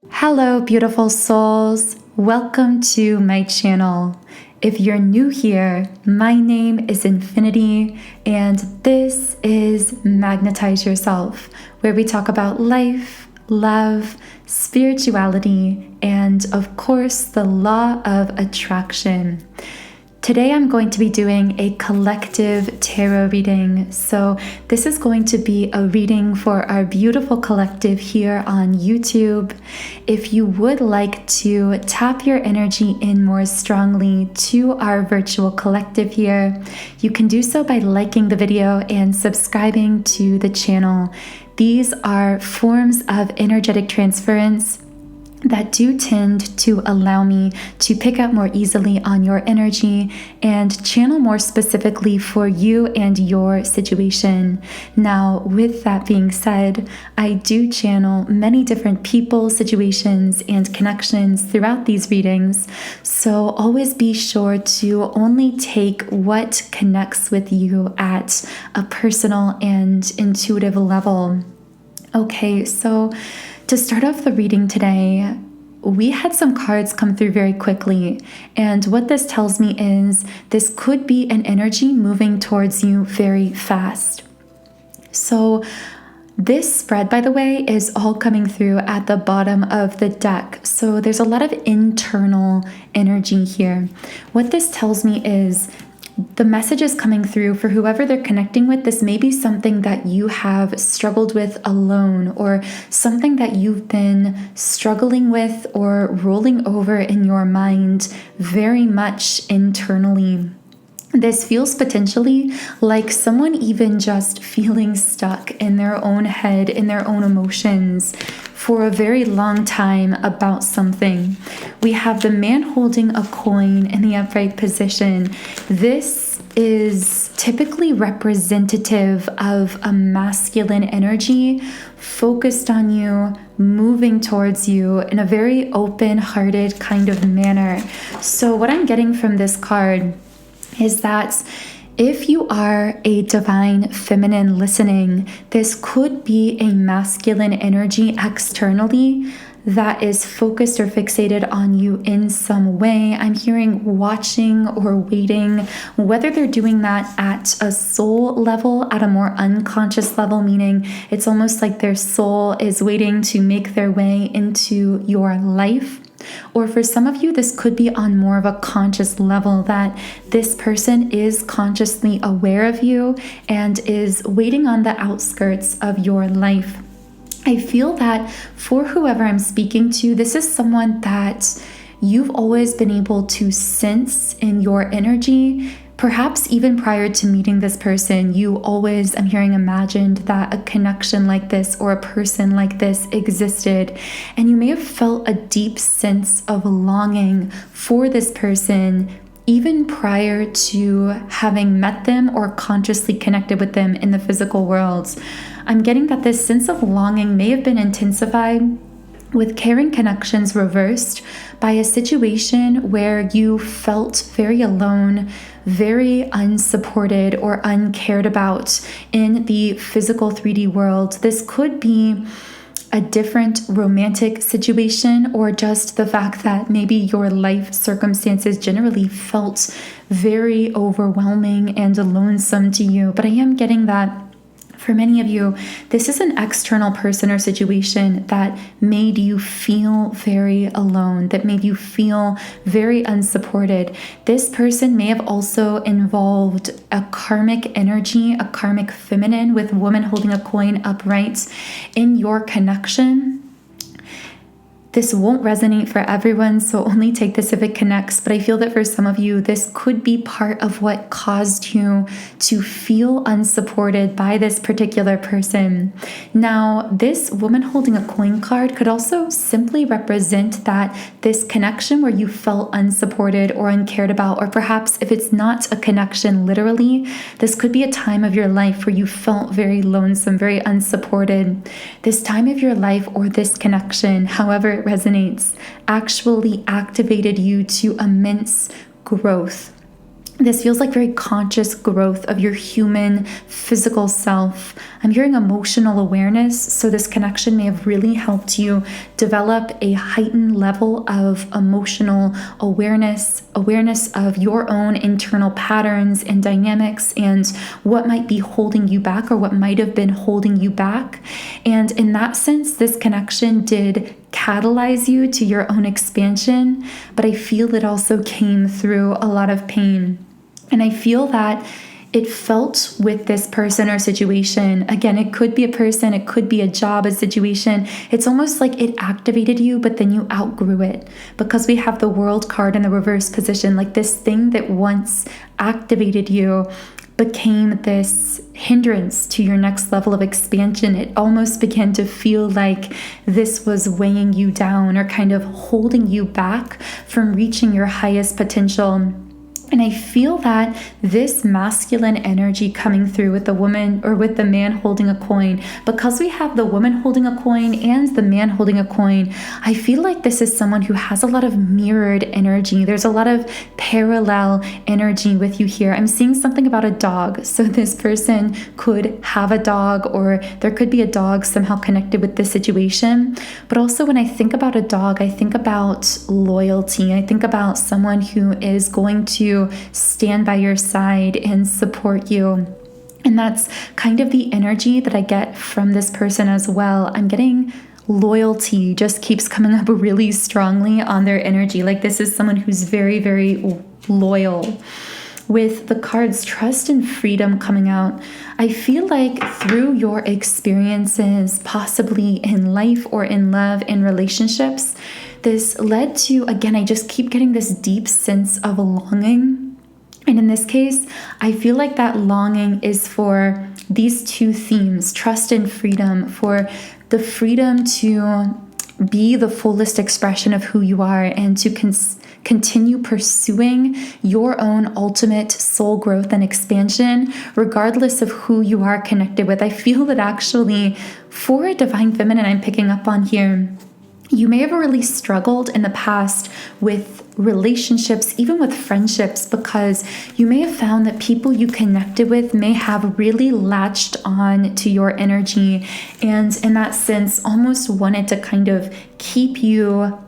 Hello, beautiful souls. Welcome to my channel. If you're new here, my name is Infinity, and this is Magnetize Yourself, where we talk about life, love, spirituality, and of course, the law of attraction. Today I'm going to be doing a collective tarot reading. So this is going to be a reading for our beautiful collective here on YouTube. If you would like to tap your energy in more strongly to our virtual collective here, you can do so by liking the video and subscribing to the channel. These are forms of energetic transference that do tend to allow me to pick up more easily on your energy and channel more specifically for you and your situation. Now, with that being said, I do channel many different people, situations, and connections throughout these readings, so always be sure to only take what connects with you at a personal and intuitive level. Okay, so to start off the reading today, we had some cards come through very quickly, and what this tells me is this could be an energy moving towards you very fast. So this spread, by the way, is all coming through at the bottom of the deck. So there's a lot of internal energy here. What this tells me is the message is coming through for whoever they're connecting with. This may be something that you have struggled with alone, or something that you've been struggling with or rolling over in your mind very much internally. This feels potentially like someone even just feeling stuck in their own head, in their own emotions for a very long time about something. We have the man holding a coin in the upright position. This is typically representative of a masculine energy focused on you, moving towards you in a very open-hearted kind of manner. So what I'm getting from this card is that if you are a divine feminine listening, this could be a masculine energy externally that is focused or fixated on you in some way. I'm hearing watching or waiting, whether they're doing that at a soul level, at a more unconscious level, meaning it's almost like their soul is waiting to make their way into your life. Or for some of you, this could be on more of a conscious level, that this person is consciously aware of you and is waiting on the outskirts of your life. I feel that for whoever I'm speaking to, this is someone that you've always been able to sense in your energy. Perhaps even prior to meeting this person, you always, I'm hearing, imagined that a connection like this or a person like this existed. And you may have felt a deep sense of longing for this person even prior to having met them or consciously connected with them in the physical world. I'm getting that this sense of longing may have been intensified with caring connections reversed by a situation where you felt very alone, very unsupported or uncared about in the physical 3D world. This could be a different romantic situation, or just the fact that maybe your life circumstances generally felt very overwhelming and lonesome to you. But I am getting that for many of you, this is an external person or situation that made you feel very alone, that made you feel very unsupported. This person may have also involved a karmic energy, a karmic feminine, with woman holding a coin upright in your connection. This won't resonate for everyone, so only take this if it connects. But I feel that for some of you, this could be part of what caused you to feel unsupported by this particular person. Now, this woman holding a coin card could also simply represent that this connection where you felt unsupported or uncared about, or perhaps if it's not a connection literally, this could be a time of your life where you felt very lonesome, very unsupported. This time of your life or this connection, however it resonates, actually activated you to immense growth. This feels like very conscious growth of your human physical self. I'm hearing emotional awareness, so this connection may have really helped you develop a heightened level of emotional awareness of your own internal patterns and dynamics and what might be holding you back or what might have been holding you back. And in that sense, this connection did catalyze you to your own expansion, but I feel it also came through a lot of pain. And I feel that it felt with this person or situation. Again, it could be a person, it could be a job, a situation. It's almost like it activated you, but then you outgrew it. Because we have the World card in the reverse position, like this thing that once activated you became this hindrance to your next level of expansion. It almost began to feel like this was weighing you down or kind of holding you back from reaching your highest potential. And I feel that this masculine energy coming through with the woman or with the man holding a coin, because we have the woman holding a coin and the man holding a coin, I feel like this is someone who has a lot of mirrored energy. There's a lot of parallel energy with you here. I'm seeing something about a dog. So this person could have a dog, or there could be a dog somehow connected with this situation. But also when I think about a dog, I think about loyalty. I think about someone who is going to stand by your side and support you. And that's kind of the energy that I get from this person as well. I'm getting loyalty just keeps coming up really strongly on their energy. Like this is someone who's very, very loyal. With the cards trust and freedom coming out, I feel like through your experiences, possibly in life or in love, in relationships, this led to, again, I just keep getting this deep sense of a longing. And in this case, I feel like that longing is for these two themes, trust and freedom, for the freedom to be the fullest expression of who you are and to continue pursuing your own ultimate soul growth and expansion, regardless of who you are connected with. I feel that actually for a divine feminine I'm picking up on here, you may have really struggled in the past with relationships, even with friendships, because you may have found that people you connected with may have really latched on to your energy and in that sense almost wanted to kind of keep you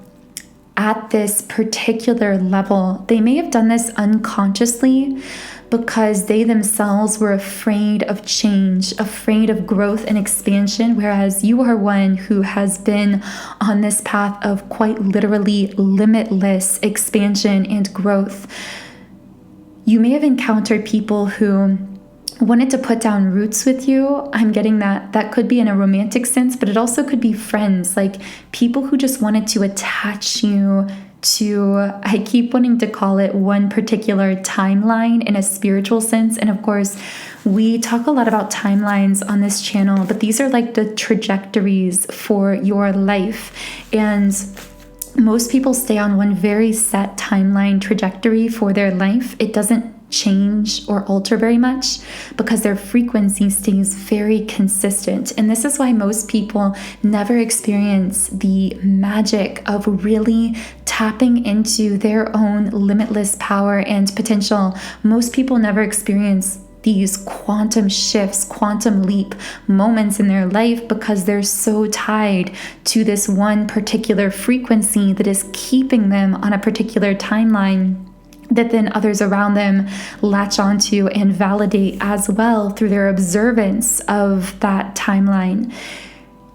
at this particular level. They may have done this unconsciously because they themselves were afraid of change, afraid of growth and expansion, whereas you are one who has been on this path of quite literally limitless expansion and growth. You may have encountered people who wanted to put down roots with you. I'm getting that could be in a romantic sense, but it also could be friends, like people who just wanted to attach you to, I keep wanting to call it one particular timeline in a spiritual sense. And of course, we talk a lot about timelines on this channel, but these are like the trajectories for your life. And most people stay on one very set timeline trajectory for their life. It doesn't change or alter very much because their frequency stays very consistent. And this is why most people never experience the magic of really tapping into their own limitless power and potential. Most people never experience these quantum shifts, quantum leap moments in their life because they're so tied to this one particular frequency that is keeping them on a particular timeline that then others around them latch onto and validate as well through their observance of that timeline.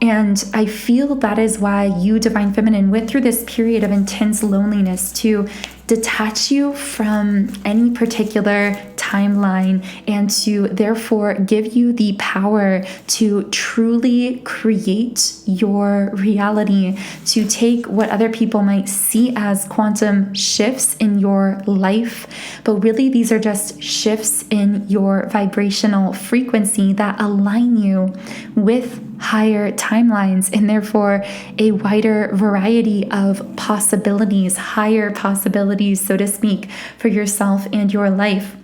And I feel that is why you, Divine Feminine, went through this period of intense loneliness to detach you from any particular timeline and to therefore give you the power to truly create your reality, to take what other people might see as quantum shifts in your life, but really these are just shifts in your vibrational frequency that align you with higher timelines and therefore a wider variety of possibilities, higher possibilities, so to speak, for yourself and your life.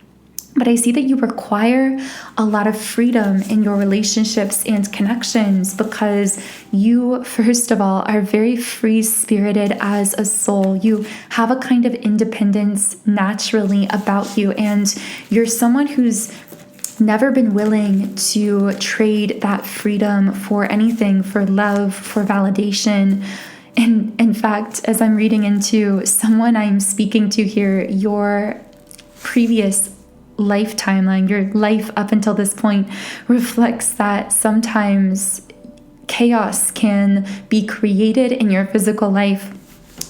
But I see that you require a lot of freedom in your relationships and connections because you, first of all, are very free-spirited as a soul. You have a kind of independence naturally about you, and you're someone who's never been willing to trade that freedom for anything, for love, for validation. And in fact, as I'm reading into someone I'm speaking to here, your previous life timeline, your life up until this point reflects that sometimes chaos can be created in your physical life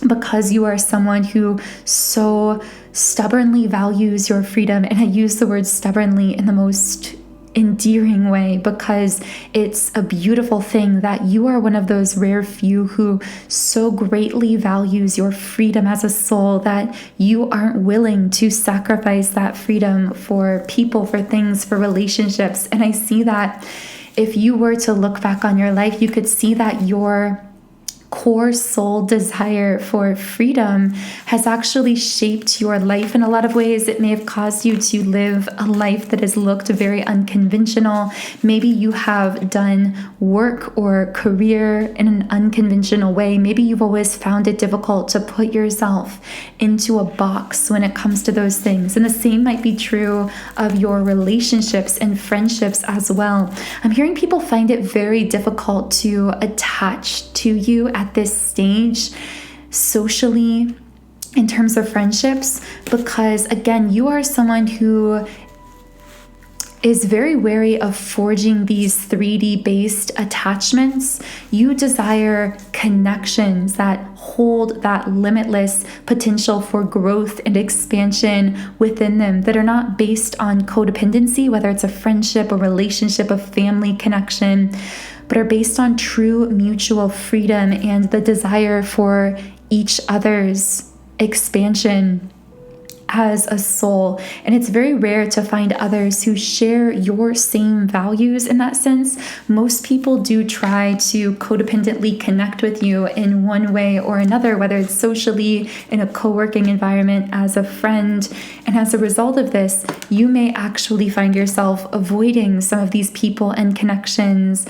because you are someone who so stubbornly values your freedom. And I use the word stubbornly in the most endearing way because it's a beautiful thing that you are one of those rare few who so greatly values your freedom as a soul that you aren't willing to sacrifice that freedom for people, for things, for relationships. And I see that if you were to look back on your life, you could see that your core soul desire for freedom has actually shaped your life in a lot of ways. It may have caused you to live a life that has looked very unconventional. Maybe you have done work or career in an unconventional way. Maybe you've always found it difficult to put yourself into a box when it comes to those things. And the same might be true of your relationships and friendships as well. I'm hearing people find it very difficult to attach to you at this stage socially in terms of friendships because, again, you are someone who is very wary of forging these 3D based attachments. You desire connections that hold that limitless potential for growth and expansion within them that are not based on codependency, whether it's a friendship, a relationship, a family connection, but are based on true mutual freedom and the desire for each other's expansion as a soul. And it's very rare to find others who share your same values in that sense. Most people do try to codependently connect with you in one way or another, whether it's socially, in a co-working environment, as a friend. And as a result of this, you may actually find yourself avoiding some of these people and connections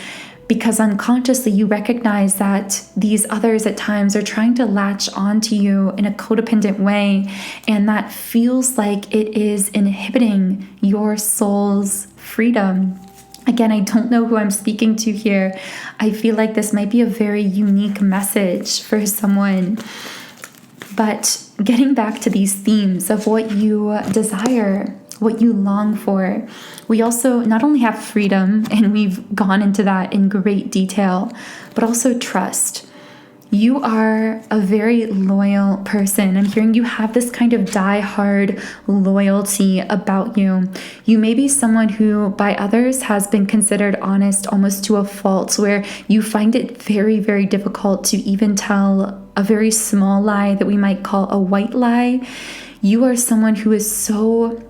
because unconsciously you recognize that these others at times are trying to latch onto you in a codependent way, and that feels like it is inhibiting your soul's freedom. Again, I don't know who I'm speaking to here. I feel like this might be a very unique message for someone. But getting back to these themes of what you desire, what you long for, we also not only have freedom, and we've gone into that in great detail, but also trust. You are a very loyal person. I'm hearing you have this kind of die-hard loyalty about you. You may be someone who by others has been considered honest almost to a fault, where you find it very, very difficult to even tell a very small lie that we might call a white lie. You are someone who is so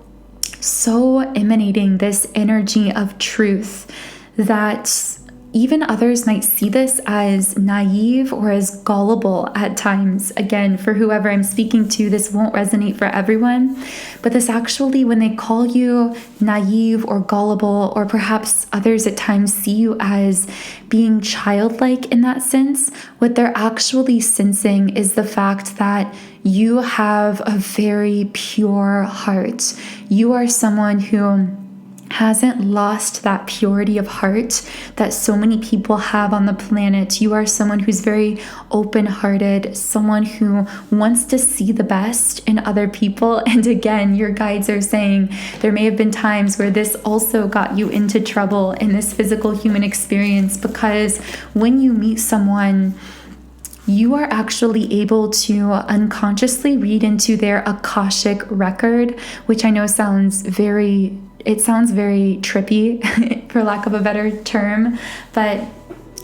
emanating this energy of truth that even others might see this as naive or as gullible at times. Again, for whoever I'm speaking to, this won't resonate for everyone, but this actually, when they call you naive or gullible, or perhaps others at times see you as being childlike in that sense, what they're actually sensing is the fact that you have a very pure heart. You are someone who hasn't lost that purity of heart that so many people have on the planet. You are someone who's very open-hearted, someone who wants to see the best in other people. And again, your guides are saying there may have been times where this also got you into trouble in this physical human experience, because when you meet someone, you are actually able to unconsciously read into their Akashic record, which I know sounds very trippy, for lack of a better term. But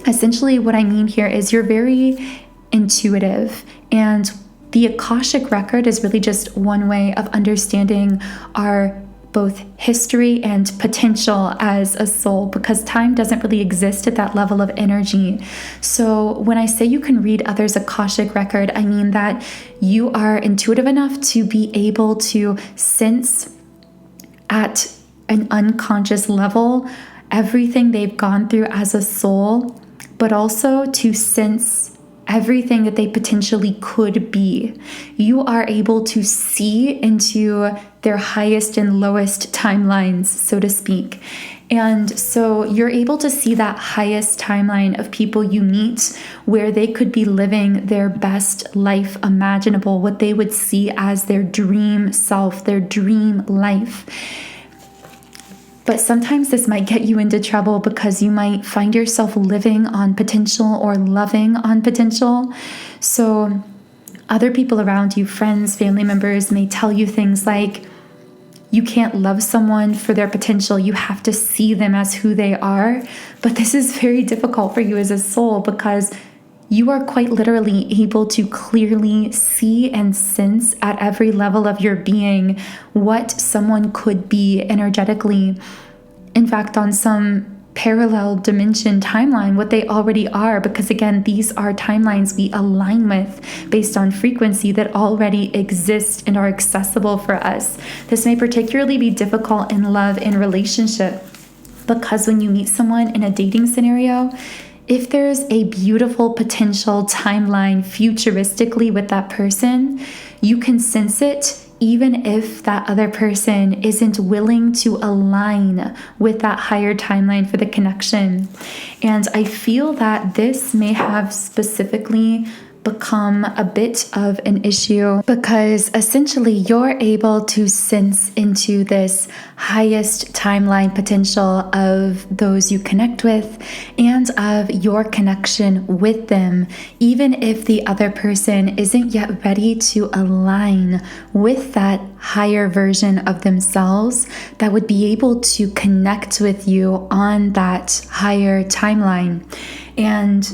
essentially what I mean here is you're very intuitive, and the Akashic record is really just one way of understanding our both history and potential as a soul, because time doesn't really exist at that level of energy. So when I say you can read others' Akashic record, I mean that you are intuitive enough to be able to sense at an unconscious level everything they've gone through as a soul, but also to sense everything that they potentially could be. You are able to see into their highest and lowest timelines, so to speak. And so you're able to see that highest timeline of people you meet where they could be living their best life imaginable, what they would see as their dream self, their dream life. But sometimes this might get you into trouble because you might find yourself living on potential or loving on potential. So other people around you, friends, family members, may tell you things like, you can't love someone for their potential. You have to see them as who they are. But this is very difficult for you as a soul because you are quite literally able to clearly see and sense at every level of your being what someone could be energetically. In fact, on some parallel dimension timeline, what they already are, because again, these are timelines we align with based on frequency that already exist and are accessible for us. This may particularly be difficult in love and relationship because when you meet someone in a dating scenario, if there's a beautiful potential timeline futuristically with that person, you can sense it even if that other person isn't willing to align with that higher timeline for the connection. And I feel that this may have specifically become a bit of an issue because essentially you're able to sense into this highest timeline potential of those you connect with and of your connection with them, even if the other person isn't yet ready to align with that higher version of themselves that would be able to connect with you on that higher timeline. And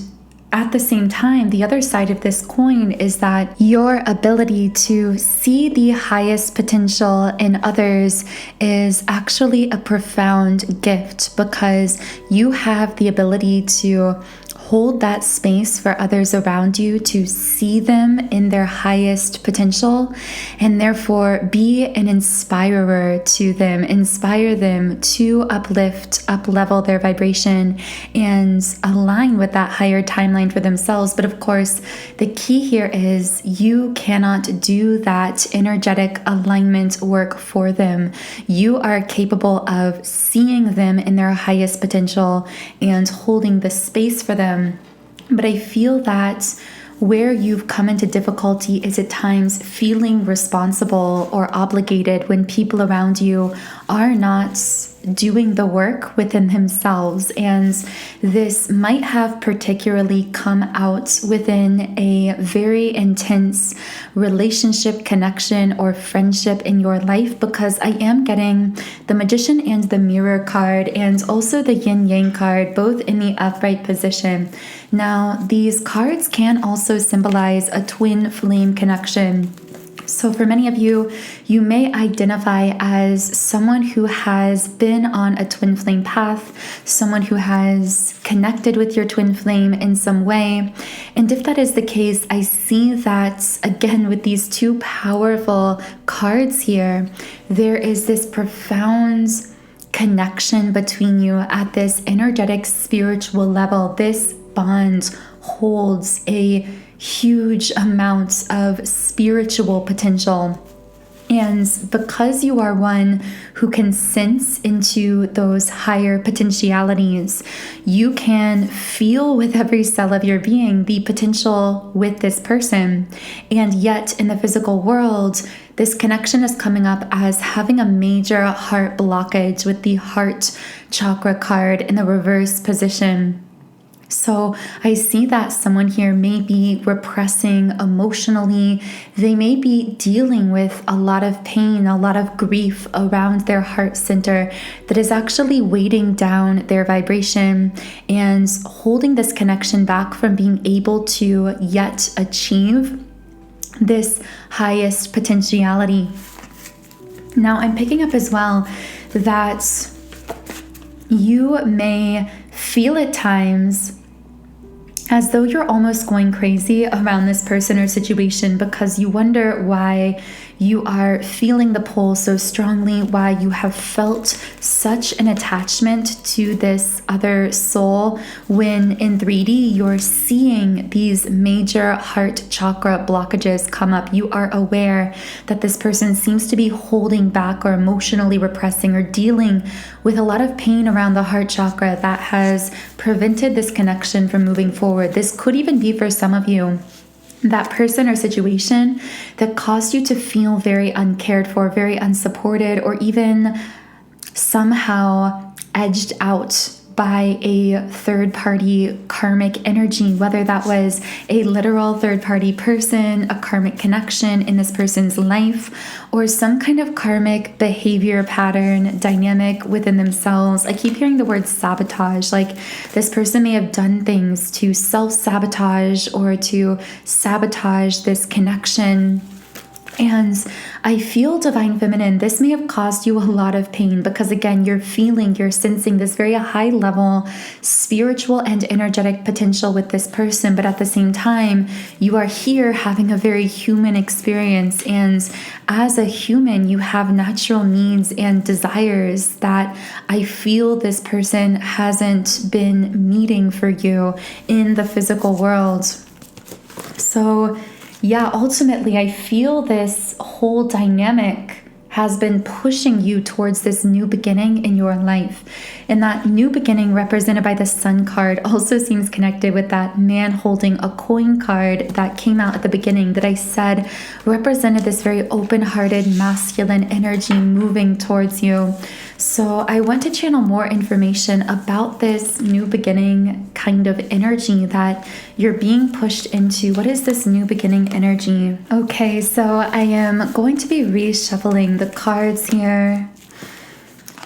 at the same time, the other side of this coin is that your ability to see the highest potential in others is actually a profound gift because you have the ability to hold that space for others around you to see them in their highest potential and therefore be an inspirer to them, inspire them to uplift, up-level their vibration and align with that higher timeline for themselves. But of course, the key here is you cannot do that energetic alignment work for them. You are capable of seeing them in their highest potential and holding the space for them. But I feel that where you've come into difficulty is at times feeling responsible or obligated when people around you are not doing the work within themselves. And this might have particularly come out within a very intense relationship, connection, or friendship in your life, because I am getting the Magician and the Mirror card and also the Yin Yang card, both in the upright position. Now, these cards can also symbolize a twin flame connection. So for many of you, you may identify as someone who has been on a twin flame path, someone who has connected with your twin flame in some way. And if that is the case, I see that, again, with these two powerful cards here, there is this profound connection between you at this energetic spiritual level. This bond holds a huge amounts of spiritual potential. And because you are one who can sense into those higher potentialities, you can feel with every cell of your being the potential with this person. And yet in the physical world, this connection is coming up as having a major heart blockage with the heart chakra card in the reverse position. So I see that someone here may be repressing emotionally. They may be dealing with a lot of pain, a lot of grief around their heart center that is actually weighting down their vibration and holding this connection back from being able to yet achieve this highest potentiality. Now, I'm picking up as well that you may feel at times as though you're almost going crazy around this person or situation because you wonder why you are feeling the pull so strongly, why you have felt such an attachment to this other soul when in 3D you're seeing these major heart chakra blockages come up. You are aware that this person seems to be holding back or emotionally repressing or dealing with a lot of pain around the heart chakra that has prevented this connection from moving forward. This could even be for some of you that person or situation that caused you to feel very uncared for, very unsupported, or even somehow edged out by a third-party karmic energy, whether that was a literal third-party person, a karmic connection in this person's life, or some kind of karmic behavior pattern dynamic within themselves. I keep hearing the word sabotage, like this person may have done things to self-sabotage or to sabotage this connection. And I feel, Divine Feminine, this may have caused you a lot of pain because, again, you're sensing this very high level spiritual and energetic potential with this person. But at the same time, you are here having a very human experience. And as a human, you have natural needs and desires that I feel this person hasn't been meeting for you in the physical world. So yeah, ultimately, I feel this whole dynamic has been pushing you towards this new beginning in your life. And that new beginning, represented by the Sun card, also seems connected with that man holding a coin card that came out at the beginning that I said represented this very open-hearted masculine energy moving towards you. So I want to channel more information about this new beginning kind of energy that you're being pushed into. What is this new beginning energy? Okay, so I am going to be reshuffling the cards here.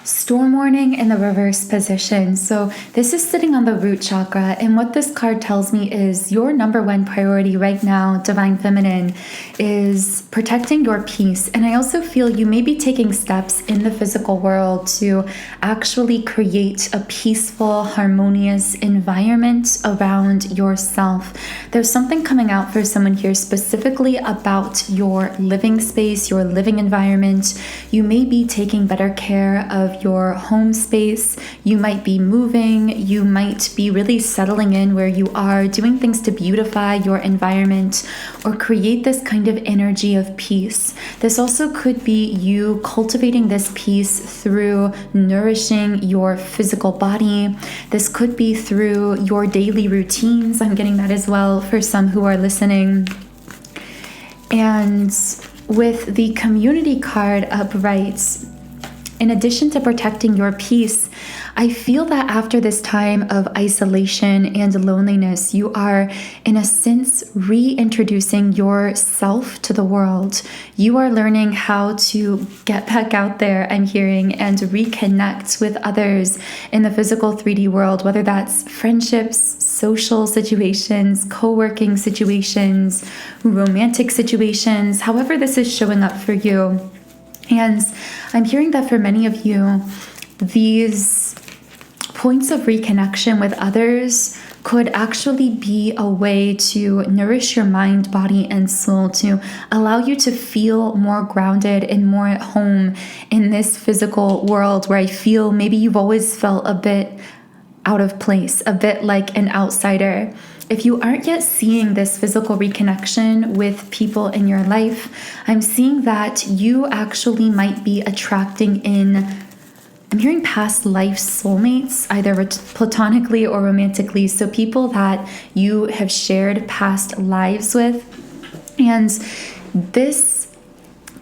Storm warning in the reverse position. So this is sitting on the root chakra, and what this card tells me is your number one priority right now, Divine Feminine, is protecting your peace. And I also feel you may be taking steps in the physical world to actually create a peaceful, harmonious environment around yourself. There's something coming out for someone here specifically about your living space, your living environment. You may be taking better care of your home space. You might be moving. You might be really settling in where you are, doing things to beautify your environment or create this kind of energy of peace. This also could be you cultivating this peace through nourishing your physical body. This could be through your daily routines. I'm getting that as well for some who are listening. And with the community card upright, in addition to protecting your peace, I feel that after this time of isolation and loneliness, you are, in a sense, reintroducing yourself to the world. You are learning how to get back out there, I'm hearing, and reconnect with others in the physical 3D world, whether that's friendships, social situations, co-working situations, romantic situations, however this is showing up for you. And I'm hearing that for many of you, these points of reconnection with others could actually be a way to nourish your mind, body, and soul, to allow you to feel more grounded and more at home in this physical world where I feel maybe you've always felt a bit out of place, a bit like an outsider. If you aren't yet seeing this physical reconnection with people in your life, I'm seeing that you actually might be attracting in, I'm hearing past life soulmates, either platonically or romantically. So people that you have shared past lives with. And this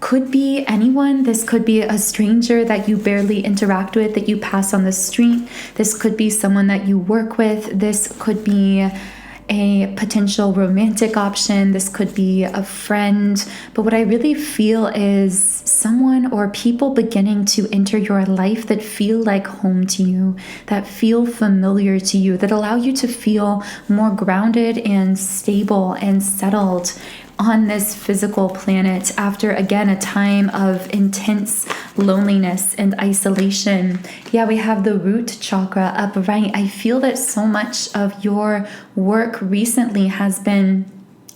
could be anyone. This could be a stranger that you barely interact with, that you pass on the street. This could be someone that you work with. This could be a potential romantic option. This could be a friend. But what I really feel is someone or people beginning to enter your life that feel like home to you, that feel familiar to you, that allow you to feel more grounded and stable and settled. on this physical planet after, again, a time of intense loneliness and isolation. Yeah, we have the root chakra upright. I feel that so much of your work recently has been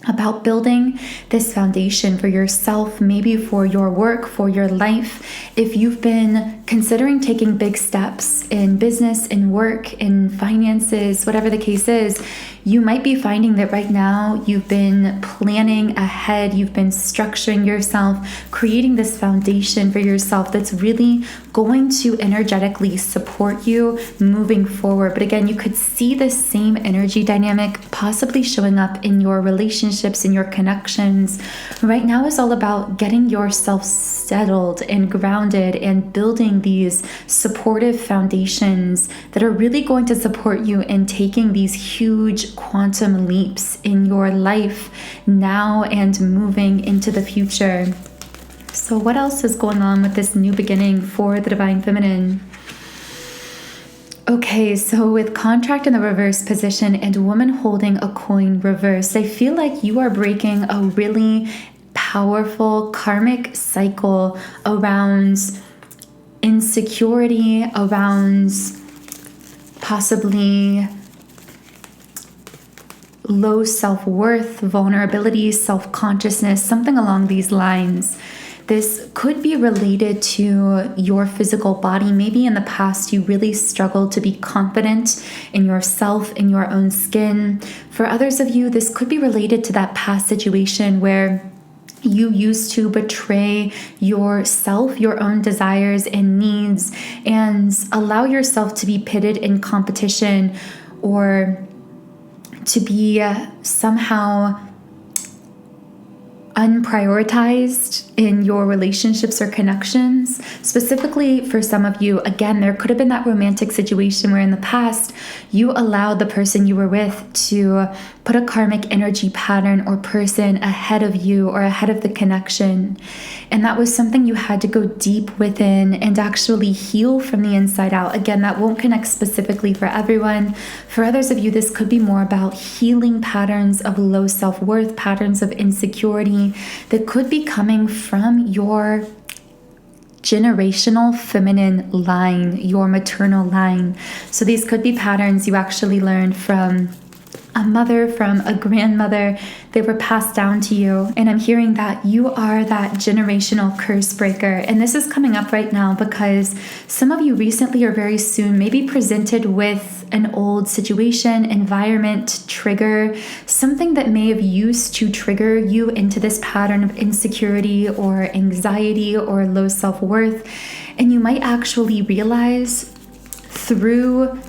about building this foundation for yourself, maybe for your work, for your life. If you've been considering taking big steps in business, in work, in finances, whatever the case is, you might be finding that right now you've been planning ahead, you've been structuring yourself, creating this foundation for yourself that's really going to energetically support you moving forward. But again, you could see this same energy dynamic possibly showing up in your relationships, in your connections. Right now is all about getting yourself settled and grounded and building these supportive foundations that are really going to support you in taking these huge quantum leaps in your life now and moving into the future. So what else is going on with this new beginning for the Divine Feminine? Okay, so with contract in the reverse position and woman holding a coin reversed, I feel like you are breaking a really powerful karmic cycle around insecurity, around possibly low self-worth, vulnerability, self-consciousness, something along these lines. This could be related to your physical body. Maybe in the past you really struggled to be confident in yourself, in your own skin. For others of you, this could be related to that past situation where you used to betray yourself, your own desires and needs, and allow yourself to be pitted in competition or to be somehow unprioritized in your relationships or connections. Specifically for some of you, again, there could have been that romantic situation where in the past you allowed the person you were with to put a karmic energy pattern or person ahead of you or ahead of the connection. And that was something you had to go deep within and actually heal from the inside out. Again, that won't connect specifically for everyone. For others of you, this could be more about healing patterns of low self-worth, patterns of insecurity that could be coming from your generational feminine line, your maternal line. So these could be patterns you actually learned from a mother, from a grandmother. They were passed down to you. And I'm hearing that you are that generational curse breaker. And this is coming up right now because some of you recently or very soon may be presented with an old situation, environment, trigger, something that may have used to trigger you into this pattern of insecurity or anxiety or low self-worth. And you might actually realize through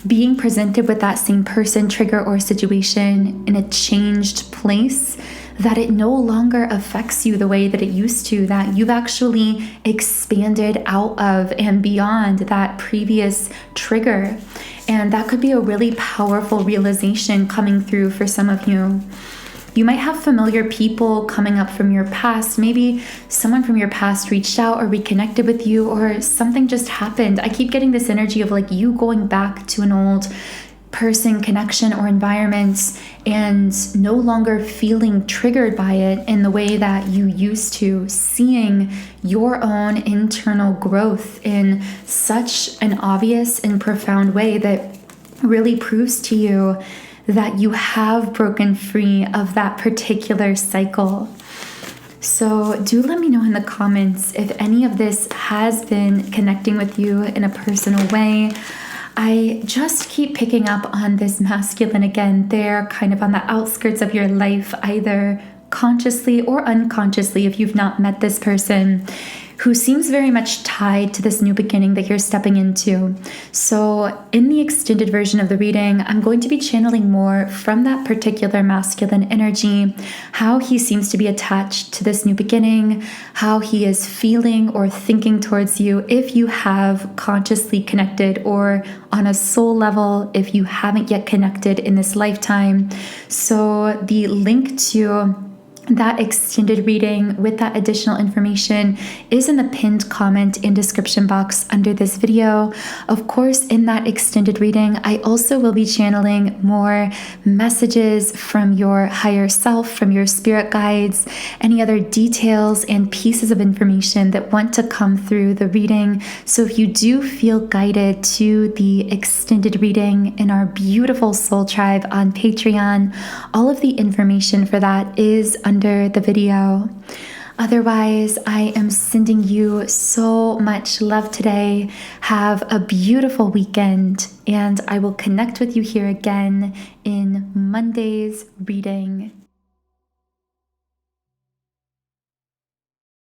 being presented with that same person, trigger, or situation in a changed place, that it no longer affects you the way that it used to, that you've actually expanded out of and beyond that previous trigger. And that could be a really powerful realization coming through for some of you. You might have familiar people coming up from your past. Maybe someone from your past reached out or reconnected with you, or something just happened. I keep getting this energy of like you going back to an old person, connection, or environment and no longer feeling triggered by it in the way that you used to, seeing your own internal growth in such an obvious and profound way that really proves to you that you have broken free of that particular cycle. So do let me know in the comments if any of this has been connecting with you in a personal way. I just keep picking up on this masculine again. They're kind of on the outskirts of your life, either consciously or unconsciously if you've not met this person, who seems very much tied to this new beginning that you're stepping into. So in the extended version of the reading, I'm going to be channeling more from that particular masculine energy, how he seems to be attached to this new beginning, how he is feeling or thinking towards you if you have consciously connected, or on a soul level if you haven't yet connected in this lifetime. So the link to That extended reading with that additional information is in the pinned comment and description box under this video. Of course, in that extended reading, I also will be channeling more messages from your higher self, from your spirit guides, any other details and pieces of information that want to come through the reading. So if you do feel guided to the extended reading in our beautiful soul tribe on Patreon, all of the information for that is under the video. Otherwise, I am sending you so much love today. Have a beautiful weekend, and I will connect with you here again in Monday's reading.